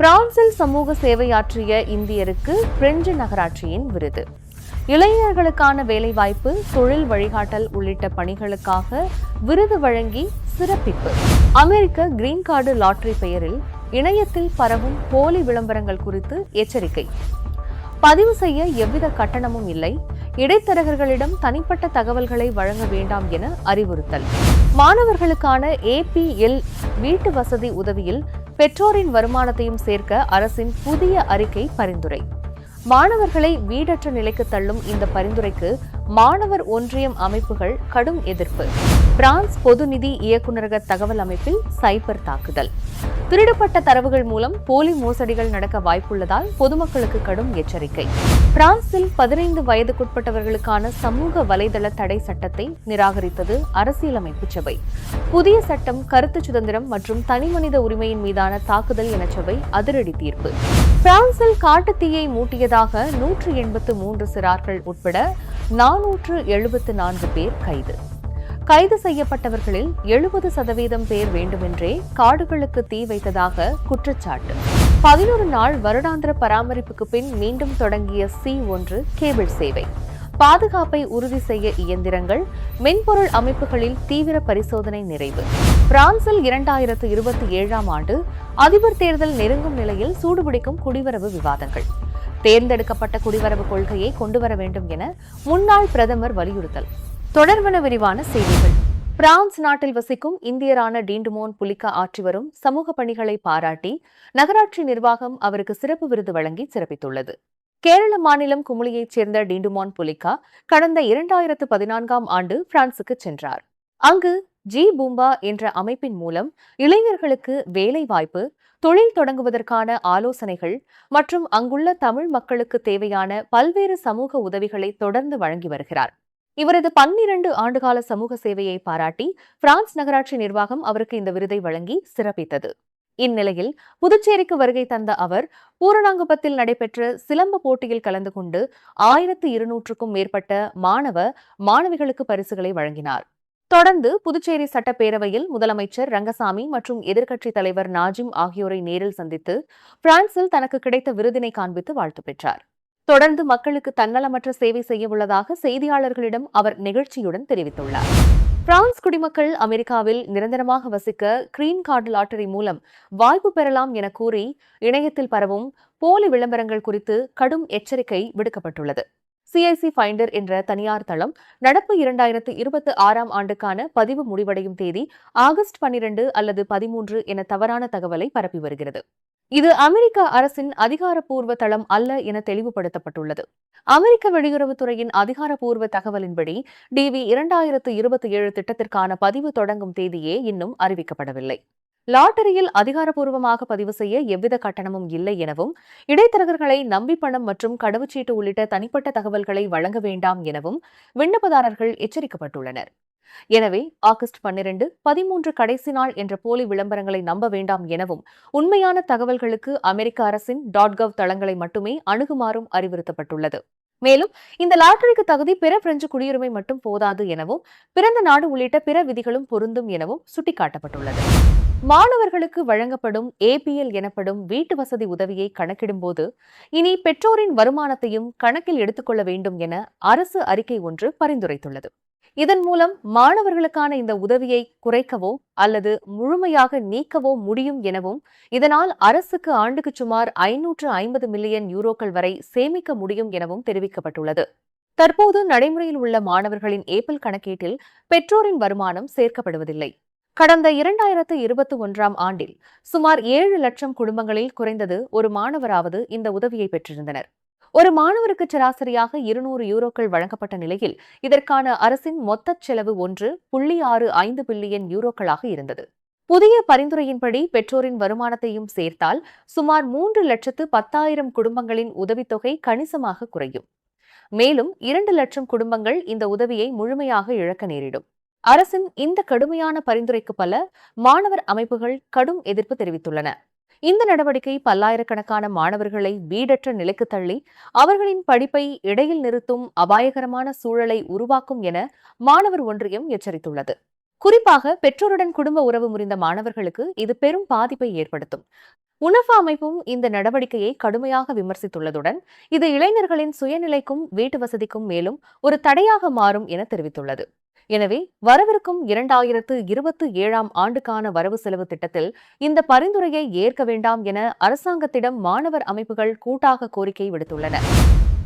பிரான்சில் சமூக சேவையாற்றிய இந்தியருக்கு பிரெஞ்சு நகராட்சியின் விருது. இளைஞர்களுக்கான வேலைவாய்ப்பு, தொழில் வழிகாட்டல் உள்ளிட்ட பணிகளுக்காக விருது வழங்கி சிறப்பிப்பு. அமெரிக்க கிரீன் கார்டு லாட்டரி பெயரில் இணையத்தில் பரவும் போலி விளம்பரங்கள் குறித்து எச்சரிக்கை. பதிவு செய்ய எவ்வித கட்டணமும் இல்லை. இடைத்தரகர்களிடம் தனிப்பட்ட தகவல்களை வழங்க வேண்டாம் என அறிவுறுத்தல். மாணவர்களுக்கான APL வீட்டு வசதி உதவியில் பெற்றோரின் வருமானத்தையும் சேர்க்க அரசின் புதிய அறிக்கை பரிந்துரை. மாணவர்களை வீடற்ற நிலைக்கு தள்ளும் இந்த பரிந்துரைக்கு மாணவர் ஒன்றியம் அமைப்புகள் கடும் எதிர்ப்பு. பிரான்ஸ் பொது நிதி இயக்குநரக தகவல் அமைப்பில் சைபர் தாக்குதல். திருடப்பட்ட தரவுகள் மூலம் போலி மோசடிகள் நடக்க வாய்ப்புள்ளதால் பொதுமக்களுக்கு கடும் எச்சரிக்கை. பிரான்சில் 15 வயதுக்குட்பட்டவர்களுக்கான சமூக வலைதள தடை சட்டத்தை நிராகரித்தது அரசியலமைப்பு சபை. புதிய சட்டம் கருத்து சுதந்திரம் மற்றும் தனிமனித உரிமையின் மீதான தாக்குதல் என சபை அதிரடி தீர்ப்பு. பிரான்சில் காட்டுத்தீயை மூட்டியதாக 183 சிறார்கள் உட்பட 474 பேர் கைது. கைது செய்யப்பட்டவர்களில் 70% பேர் வேண்டுமென்றே காடுகளுக்கு தீ வைத்ததாக குற்றச்சாட்டு. 11 நாள் வருடாந்திர பராமரிப்புக்கு பின் மீண்டும் தொடங்கிய C1 கேபிள் சேவை. பாதுகாப்பை உறுதி செய்ய இயந்திரங்கள், மென்பொருள் அமைப்புகளில் தீவிர பரிசோதனை நிறைவு. பிரான்சில் 2027ஆம் ஆண்டு அதிபர் தேர்தல் நெருங்கும் நிலையில் சூடுபிடிக்கும் குடிவரவு விவாதங்கள். தேர்ந்தெடுக்கப்பட்ட குடிவரவு கொள்கையை கொண்டுவர வேண்டும் என முன்னாள் பிரதமர் வலியுறுத்தல். தொடர்பான விரிவான செய்திகள். பிரான்ஸ் நாட்டில் வசிக்கும் இந்தியரான டீண்டுமோன் புலிகா ஆற்றி வரும் சமூக பணிகளை பாராட்டி நகராட்சி நிர்வாகம் அவருக்கு சிறப்பு விருது வழங்கி சிறப்பித்துள்ளது. கேரள மாநிலம் குமுளியைச் சேர்ந்த டீண்டுமோன் புலிகா கடந்த 2014ஆம் ஆண்டு பிரான்சுக்கு சென்றார். அங்கு ஜி பூம்பா என்ற அமைப்பின் மூலம் இளைஞர்களுக்கு வேலை வாய்ப்பு, தொழில் தொடங்குவதற்கான ஆலோசனைகள் மற்றும் அங்குள்ள தமிழ் மக்களுக்கு தேவையான பல்வேறு சமூக உதவிகளை தொடர்ந்து வழங்கி வருகிறார். இவரது 12 ஆண்டுகால சமூக சேவையை பாராட்டி பிரான்ஸ் நகராட்சி நிர்வாகம் அவருக்கு இந்த விருதை வழங்கி சிறப்பித்தது. இந்நிலையில் புதுச்சேரிக்கு வருகை தந்த அவர் பூரணாங்குப்பத்தில் நடைபெற்ற சிலம்ப போட்டியில் கலந்து கொண்டு 1200க்கும் மேற்பட்ட மாணவிகளுக்கு பரிசுகளை வழங்கினார். தொடர்ந்து புதுச்சேரி சட்டப்பேரவையில் முதலமைச்சர் ரங்கசாமி மற்றும் எதிர்க்கட்சித் தலைவர் நாஜிம் ஆகியோரை நேரில் சந்தித்து பிரான்சில் தனக்கு கிடைத்த விருதினை காண்பித்து வாழ்த்து பெற்றார். தொடர்ந்து மக்களுக்கு தன்னலமற்ற சேவை செய்ய உள்ளதாக செய்தியாளர்களிடம் அவர் நெகிழ்ச்சியுடன் தெரிவித்துள்ளார். பிரான்ஸ் குடிமக்கள் அமெரிக்காவில் நிரந்தரமாக வசிக்க கிரீன் கார்டு லாட்டரி மூலம் வாய்ப்பு பெறலாம் என கூறி இணையத்தில் பரவும் போலி விளம்பரங்கள் குறித்து கடும் எச்சரிக்கை விடுக்கப்பட்டுள்ளது. CIC ஃபைண்டர் என்ற தனியார் தளம் நடப்பு 2026ஆம் ஆண்டுக்கான பதிவு முடிவடையும் தேதி ஆகஸ்ட் 12 அல்லது 13 என தவறான தகவலை பரப்பி வருகிறது. இது அமெரிக்க அரசின் அதிகாரப்பூர்வ தளம் அல்ல என தெளிவுபடுத்தப்பட்டுள்ளது. அமெரிக்க வெளியுறவுத்துறையின் அதிகாரப்பூர்வ தகவலின்படி DV 2027 திட்டத்திற்கான பதிவு தொடங்கும் தேதியே இன்னும் அறிவிக்கப்படவில்லை. லாட்டரியில் அதிகாரப்பூர்வமாக பதிவு செய்ய எவ்வித கட்டணமும் இல்லை எனவும், இடைத்தரகர்களை நம்பி பணம் மற்றும் கடவுச்சீட்டு உள்ளிட்ட தனிப்பட்ட தகவல்களை வழங்க வேண்டாம் எனவும் விண்ணப்பதாரர்கள் எச்சரிக்கப்பட்டுள்ளனர். எனவே ஆகஸ்ட் 12, 13 கடைசி நாள் என்ற போலி விளம்பரங்களை நம்ப வேண்டாம் எனவும், உண்மையான தகவல்களுக்கு அமெரிக்க அரசின் .gov தளங்களை மட்டுமே அணுகுமாறும் அறிவுறுத்தப்பட்டுள்ளது. மேலும் இந்த லாட்டரிக்கு தகுதி பிற பிரெஞ்சு குடியுரிமை மட்டும் போதாது எனவும், பிறந்த நாடு உள்ளிட்ட பிற விதிகளும் பொருந்தும் எனவும் சுட்டிக்காட்டப்பட்டுள்ளது. மாணவர்களுக்கு வழங்கப்படும் APL எனப்படும் வீட்டு வசதி உதவியை கணக்கிடும்போது இனி பெற்றோரின் வருமானத்தையும் கணக்கில் எடுத்துக்கொள்ள வேண்டும் என அரசு அறிக்கை ஒன்று பரிந்துரைத்துள்ளது. இதன் மூலம் மாணவர்களுக்கான இந்த உதவியை குறைக்கவோ அல்லது முழுமையாக நீக்கவோ முடியும் எனவும், இதனால் அரசுக்கு ஆண்டுக்கு சுமார் 550 மில்லியன் யூரோக்கள் வரை சேமிக்க முடியும் எனவும் தெரிவிக்கப்பட்டுள்ளது. தற்போது நடைமுறையில் உள்ள மாணவர்களின் APL கணக்கீட்டில் பெற்றோரின் வருமானம் சேர்க்கப்படுவதில்லை. கடந்த 2021ஆம் ஆண்டில் சுமார் 7 லட்சம் குடும்பங்களில் குறைந்தது ஒரு மாணவராவது இந்த உதவியை பெற்றிருந்தனர். ஒரு மாணவருக்கு சராசரியாக 200 யூரோக்கள் வழங்கப்பட்ட நிலையில் இதற்கான அரசின் மொத்த செலவு 1.65 பில்லியன் யூரோக்களாக இருந்தது. புதிய பரிந்துரையின்படி பெற்றோரின் வருமானத்தையும் சேர்த்தால் சுமார் 3,10,000 குடும்பங்களின் உதவித்தொகை கணிசமாக குறையும். மேலும் 2 லட்சம் குடும்பங்கள் இந்த உதவியை முழுமையாக இழக்க நேரிடும். அரசின் இந்த கடுமையான பரிந்துரைக்கு பல மாணவர் அமைப்புகள் கடும் எதிர்ப்பு தெரிவித்துள்ளன. இந்த நடவடிக்கை பல்லாயிரக்கணக்கான மாணவர்களை வீடற்ற நிலைக்கு தள்ளி அவர்களின் படிப்பை இடையில் நிறுத்தும் அபாயகரமான சூழலை உருவாக்கும் என மாணவர் ஒன்றியம் எச்சரித்துள்ளது. குறிப்பாக பெற்றோருடன் குடும்ப உறவு முறிந்த மாணவர்களுக்கு இது பெரும் பாதிப்பை ஏற்படுத்தும். உனஃபா அமைப்பும் இந்த நடவடிக்கையை கடுமையாக விமர்சித்துள்ளதுடன் இது இளைஞர்களின் சுயநிலைக்கும் வீட்டு வசதிக்கும் மேலும் ஒரு தடையாக மாறும் என தெரிவித்துள்ளது. எனவே வரவிருக்கும் 2027ஆம் ஆண்டுக்கான வரவு செலவு திட்டத்தில் இந்த பரிந்துரையை ஏற்க வேண்டாம் என அரசாங்கத்திடம் மாணவர் அமைப்புகள் கூட்டாக கோரிக்கை விடுத்துள்ளன.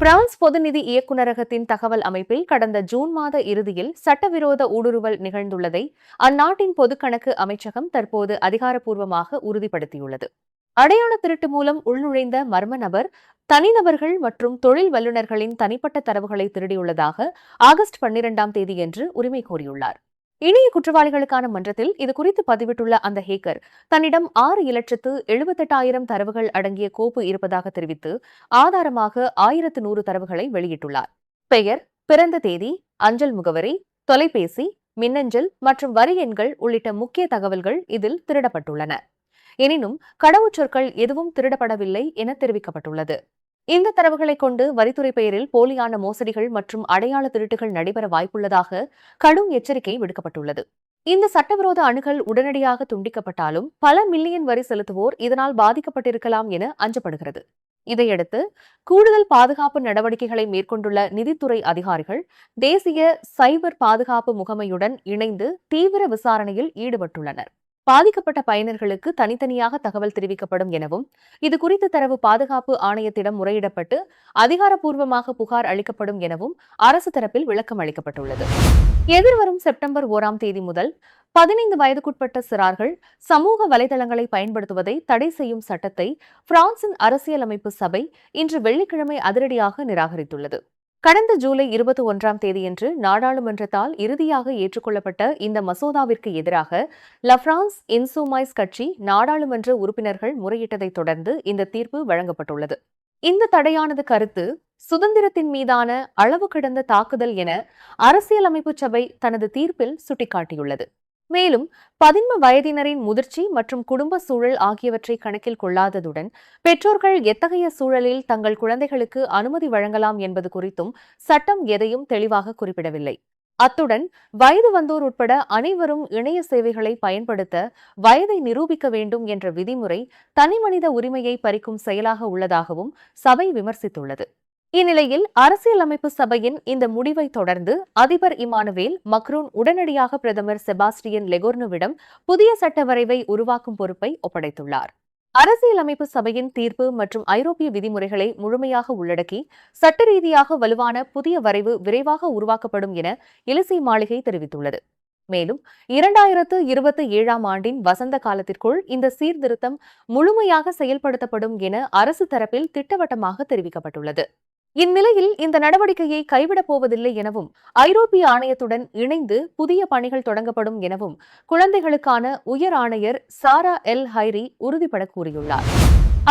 பிரான்ஸ் பொதுநிதி இயக்குநரகத்தின் தகவல் அமைப்பில் கடந்த ஜூன் மாத இறுதியில் சட்டவிரோத ஊடுருவல் நிகழ்ந்துள்ளதை அந்நாட்டின் பொதுக்கணக்கு அமைச்சகம் தற்போது அதிகாரப்பூர்வமாக உறுதிப்படுத்தியுள்ளது. அடையாள திருட்டு மூலம் உள்நுழைந்த மர்ம நபர் தனிநபர்கள் மற்றும் தொழில் வல்லுநர்களின் தனிப்பட்ட தரவுகளை திருடியுள்ளதாக ஆகஸ்ட் 12ஆம் தேதியன்று உரிமை கோரியுள்ளார். இணைய குற்றவாளிகளுக்கான மன்றத்தில் இதுகுறித்து பதிவிட்டுள்ள அந்த ஹேக்கர் தன்னிடம் 6,78,000 தரவுகள் அடங்கிய கோப்பு இருப்பதாக தெரிவித்து ஆதாரமாக 1,100 தரவுகளை வெளியிட்டுள்ளார். பெயர், பிறந்த தேதி, அஞ்சல் முகவரி, தொலைபேசி, மின்னஞ்சல் மற்றும் வரி எண்கள் உள்ளிட்ட முக்கிய தகவல்கள் இதில் திருடப்பட்டுள்ளன. எனினும் கடவுச்சொற்கள் எதுவும் திருடப்படவில்லை என தெரிவிக்கப்பட்டுள்ளது. இந்த தரவுகளை கொண்டு வரித்துறை பெயரில் போலியான மோசடிகள் மற்றும் அடையாள திருட்டுகள் நடைபெற வாய்ப்புள்ளதாக கடும் எச்சரிக்கை விடுக்கப்பட்டுள்ளது. இந்த சட்டவிரோத அணுகல் உடனடியாக துண்டிக்கப்பட்டாலும் பல மில்லியன் வரி செலுத்துவோர் இதனால் பாதிக்கப்பட்டிருக்கலாம் என அஞ்சப்படுகிறது. இதையடுத்து கூடுதல் பாதுகாப்பு நடவடிக்கைகளை மேற்கொண்டுள்ள நிதித்துறை அதிகாரிகள் தேசிய சைபர் பாதுகாப்பு முகமையுடன் இணைந்து தீவிர விசாரணையில் ஈடுபட்டுள்ளனர். பாதிக்கப்பட்ட பயனர்களுக்கு தனித்தனியாக தகவல் தெரிவிக்கப்படும் எனவும் இதுகுறித்து தரவு பாதுகாப்பு ஆணையத்திடம் முறையிடப்பட்டு அதிகாரப்பூர்வமாக புகார் அளிக்கப்படும் எனவும் அரசு தரப்பில் விளக்கம் அளிக்கப்பட்டுள்ளது. எதிர்வரும் செப்டம்பர் 1ஆம் தேதி முதல் 15 வயதுக்குட்பட்ட சிறார்கள் சமூக வலைதளங்களை பயன்படுத்துவதை தடை செய்யும் சட்டத்தை பிரான்சின் அரசியலமைப்பு சபை இன்று வெள்ளிக்கிழமை அதிரடியாக நிராகரித்துள்ளது. கடந்த ஜூலை 21ஆம் தேதியன்று நாடாளுமன்றத்தால் இறுதியாக ஏற்றுக்கொள்ளப்பட்ட இந்த மசோதாவிற்கு எதிராக லா பிரான்ஸ் இன்சூமைஸ் கட்சி நாடாளுமன்ற உறுப்பினர்கள் முறையிட்டதைத் தொடர்ந்து இந்த தீர்ப்பு வழங்கப்பட்டுள்ளது. இந்த தடையானது கருத்து சுதந்திரத்தின் மீதான அளவு கடந்த தாக்குதல் என அரசியலமைப்பு சபை தனது தீர்ப்பில் சுட்டிக்காட்டியுள்ளது. மேலும் 15 வயதினரின் முதிர்ச்சி மற்றும் குடும்ப சூழல் ஆகியவற்றை கணக்கில் கொள்ளாததுடன் பெற்றோர்கள் எத்தகைய சூழலில் தங்கள் குழந்தைகளுக்கு அனுமதி வழங்கலாம் என்பது குறித்தும் சட்டம் எதையும் தெளிவாக குறிப்பிடவில்லை. அத்துடன் வயது வந்தோர் உட்பட அனைவரும் இணைய சேவைகளை பயன்படுத்த வயதை நிரூபிக்க வேண்டும் என்ற விதிமுறை தனிமனித உரிமையை பறிக்கும் செயலாக உள்ளதாகவும் சபை விமர்சித்துள்ளது. இந்நிலையில் அரசியலமைப்பு சபையின் இந்த முடிவை தொடர்ந்து அதிபர் இமானுவேல் மக்ரோன் உடனடியாக பிரதமர் செபாஸ்டியன் லெகோர்னுவிடம் புதிய சட்ட வரைவை உருவாக்கும் பொறுப்பை ஒப்படைத்துள்ளார். அரசியலமைப்பு சபையின் தீர்ப்பு மற்றும் ஐரோப்பிய விதிமுறைகளை முழுமையாக உள்ளடக்கி சட்ட ரீதியாக வலுவான புதிய வரைவு விரைவாக உருவாக்கப்படும் என எலிசே மாளிகை தெரிவித்துள்ளது. மேலும் 2027ஆம் ஆண்டின் வசந்த காலத்திற்குள் இந்த சீர்திருத்தம் முழுமையாக செயல்படுத்தப்படும் என அரசு தரப்பில் திட்டவட்டமாக தெரிவிக்கப்பட்டுள்ளது. இந்நிலையில் இந்த நடவடிக்கையை கைவிடப் போவதில்லை எனவும் ஐரோப்பிய ஆணையத்துடன் இணைந்து புதிய பணிகள் தொடங்கப்படும் எனவும் குழந்தைகளுக்கான உயர் ஆணையர் சாரா எல் ஹைரி உறுதிபட கூறியுள்ளார்.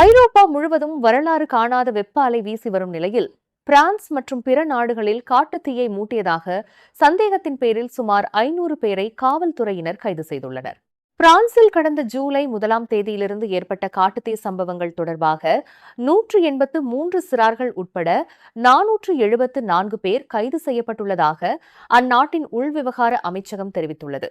ஐரோப்பா முழுவதும் வரலாறு காணாத வெப்ப அலை வீசி வரும் நிலையில் பிரான்ஸ் மற்றும் பிற நாடுகளில் காட்டுத்தீயை மூட்டியதாக சந்தேகத்தின் பேரில் சுமார் 500 பேரை காவல்துறையினர் கைது செய்துள்ளனர். பிரான்சில் கடந்த ஜூலை 1ஆம் தேதியிலிருந்து ஏற்பட்ட காட்டுத்தீ சம்பவங்கள் தொடர்பாக 183 சிறார்கள் உட்பட 474 பேர் கைது செய்யப்பட்டுள்ளதாக அந்நாட்டின் உள்விவகார அமைச்சகம் தெரிவித்துள்ளது.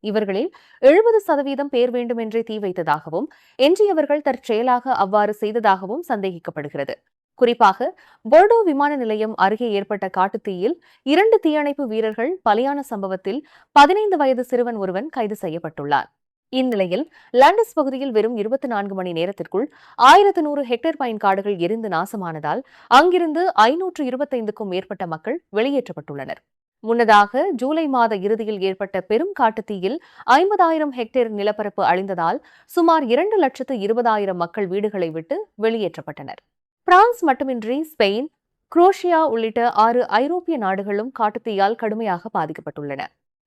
இவர்களில் 70% பேர் வேண்டுமென்றே தீ வைத்ததாகவும் எஞ்சியவர்கள் தற்செயலாக அவ்வாறு செய்ததாகவும் சந்தேகிக்கப்படுகிறது. குறிப்பாக போர்டோ விமான நிலையம் அருகே ஏற்பட்ட காட்டுத்தீயில் 2 தீயணைப்பு வீரர்கள் பலியான சம்பவத்தில் 15 வயது சிறுவன் ஒருவன் கைது செய்யப்பட்டுள்ளார். இந்நிலையில் லாண்டஸ் பகுதியில் வெறும் 24 மணி நேரத்திற்குள் 1100 ஹெக்டேர் பைன் காடுகள் எரிந்து நாசமானதால் அங்கிருந்து 525க்கும் மேற்பட்ட மக்கள் வெளியேற்றப்பட்டுள்ளனர். முன்னதாக ஜூலை மாத இறுதியில் ஏற்பட்ட பெரும் காட்டுத்தீயில் 50,000 ஹெக்டேர் நிலப்பரப்பு அழிந்ததால் சுமார் 2,20,000 மக்கள் வீடுகளை விட்டு வெளியேற்றப்பட்டனர். பிரான்ஸ் மட்டுமின்றி ஸ்பெயின், குரோஷியா உள்ளிட்ட 6 ஐரோப்பிய நாடுகளும் காட்டுத்தீயால் கடுமையாக பாதிக்கப்பட்டுள்ளன.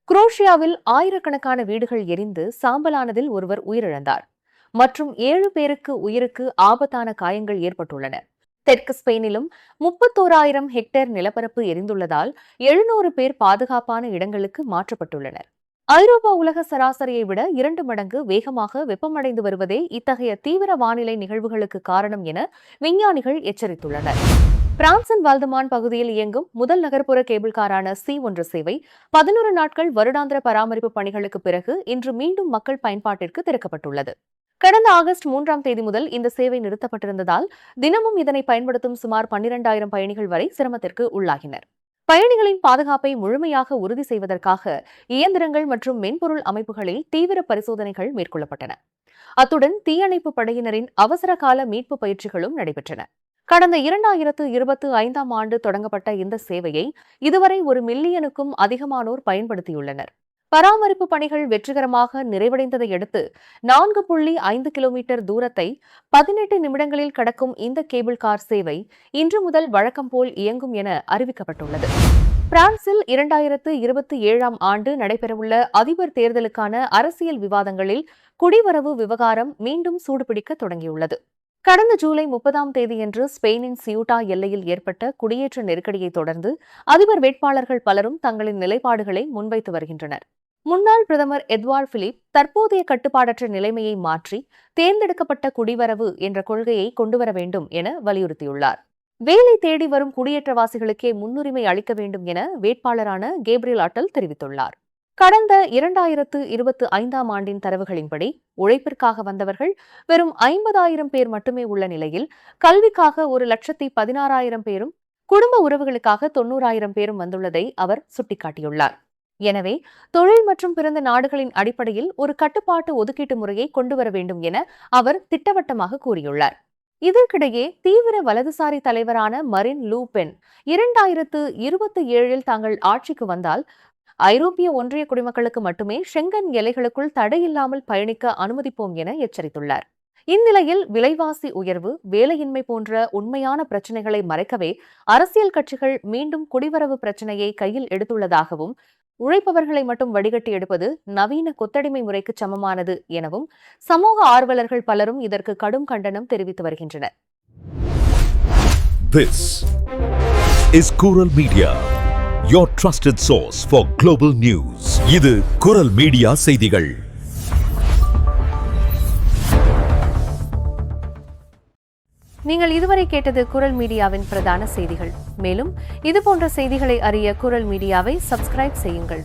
குரோஷியாவில் ஆயிரக்கணக்கான வீடுகள் எரிந்து சாம்பலானதில் ஒருவர் உயிரிழந்தார் மற்றும் 7 பேருக்கு உயிருக்கு ஆபத்தான காயங்கள் ஏற்பட்டுள்ளன. தெற்கு ஸ்பெயினிலும் 31,000 ஹெக்டேர் நிலப்பரப்பு எரிந்துள்ளதால் 700 பேர் பாதுகாப்பான இடங்களுக்கு மாற்றப்பட்டுள்ளனர். ஐரோப்பா உலக சராசரியை விட 2 மடங்கு வேகமாக வெப்பமடைந்து வருவதே இத்தகைய தீவிர வானிலை நிகழ்வுகளுக்கு காரணம் என விஞ்ஞானிகள் எச்சரித்துள்ளனர். பிரான்சின் வால்தமான் பகுதியில் இயங்கும் முதல் நகர்ப்புற கேபிள் காரான C1 சேவை 11 நாட்கள் வருடாந்திர பராமரிப்பு பணிகளுக்கு பிறகு இன்று மீண்டும் மக்கள் பயன்பாட்டிற்கு திறக்கப்பட்டுள்ளது. கடந்த ஆகஸ்ட் 3ஆம் தேதி முதல் இந்த சேவை நிறுத்தப்பட்டிருந்ததால் தினமும் இதனை பயன்படுத்தும் சுமார் 12,000 பயணிகள் வரை சிரமத்திற்கு உள்ளாகினர். பயணிகளின் பாதுகாப்பை முழுமையாக உறுதி செய்வதற்காக இயந்திரங்கள் மற்றும் மென்பொருள் அமைப்புகளில் தீவிர பரிசோதனைகள் மேற்கொள்ளப்பட்டன. அத்துடன் தீயணைப்பு படையினரின் அவசர கால மீட்பு பயிற்சிகளும் நடைபெற்றன. கடந்த 2025ஆம் ஆண்டு தொடங்கப்பட்ட இந்த சேவையை இதுவரை 1 மில்லியனுக்கும் அதிகமானோர் பயன்படுத்தியுள்ளனர். பராமரிப்பு பணிகள் வெற்றிகரமாக நிறைவடைந்ததை அடுத்து 4.5 கிலோமீட்டர் தூரத்தை 18 நிமிடங்களில் கடக்கும் இந்த கேபிள் கார் சேவை இன்று முதல் வழக்கம் போல் இயங்கும் என அறிவிக்கப்பட்டுள்ளது. பிரான்சில் 2027ஆம் ஆண்டு நடைபெறவுள்ள அதிபர் தேர்தலுக்கான அரசியல் விவாதங்களில் குடிவரவு விவகாரம் மீண்டும் சூடுபிடிக்க தொடங்கியுள்ளது. கடந்த ஜூலை 30ஆம் தேதியன்று ஸ்பெயினின் சியூட்டா எல்லையில் ஏற்பட்ட குடியேற்ற நெருக்கடியை தொடர்ந்து அதிபர் வேட்பாளர்கள் பலரும் தங்களின் நிலைப்பாடுகளை முன்வைத்து வருகின்றனர். முன்னாள் பிரதமர் எட்வார்ட் பிலிப் தற்போதைய கட்டுப்பாடற்ற நிலைமையை மாற்றி தேர்ந்தெடுக்கப்பட்ட குடிவரவு என்ற கொள்கையை கொண்டுவர வேண்டும் என வலியுறுத்தியுள்ளார். வேலை தேடி வரும் குடியேற்றவாசிகளுக்கே முன்னுரிமை அளிக்க வேண்டும் என வேட்பாளரான கேப்ரியல் அட்டல் தெரிவித்துள்ளார். கடந்த 2025ஆம் ஆண்டின் தரவுகளின்படி உழைப்பிற்காக வந்தவர்கள் வெறும் 50,000 பேர் மட்டுமே உள்ள நிலையில் கல்விக்காக 1,16,000 பேரும் குடும்ப உறவுகளுக்காக 90,000 பேரும் வந்துள்ளதை அவர் சுட்டிக்காட்டியுள்ளார். எனவே தொழில் மற்றும் பிறந்த நாடுகளின் அடிப்படையில் ஒரு கட்டுப்பாட்டு ஒதுக்கீட்டு முறையை கொண்டுவர வேண்டும் என அவர் திட்டவட்டமாக கூறியுள்ளார். இதற்கிடையே தீவிர வலதுசாரி தலைவரான மரின் லூ பென் 2027இல் தாங்கள் ஆட்சிக்கு வந்தால் ஐரோப்பிய ஒன்றிய குடிமக்களுக்கு மட்டுமே ஷெங்கன் எல்லைகளுக்குள் தடையில்லாமல் பயணிக்க அனுமதிப்போம் என எச்சரித்துள்ளார். இந்நிலையில் விலைவாசி உயர்வு, வேலையின்மை போன்ற உண்மையான பிரச்சினைகளை மறைக்கவே அரசியல் கட்சிகள் மீண்டும் குடிவரவு பிரச்சினையை கையில் எடுத்துள்ளதாகவும் உழைப்பவர்களை மட்டும் வடிகட்டி எடுப்பது நவீன கொத்தடிமை முறைக்கு சமமானது எனவும் சமூக ஆர்வலர்கள் பலரும் இதற்கு கடும் கண்டனம் தெரிவித்து வருகின்றனர். This is Kural Media, your trusted source for global news. இது குரல் மீடியா செய்திகள். நீங்கள் இதுவரை கேட்டது குரல் மீடியாவின் பிரதான செய்திகள். மேலும் இதுபோன்ற செய்திகளை அறிய குரல் மீடியாவை சப்ஸ்கிரைப் செய்யுங்கள்.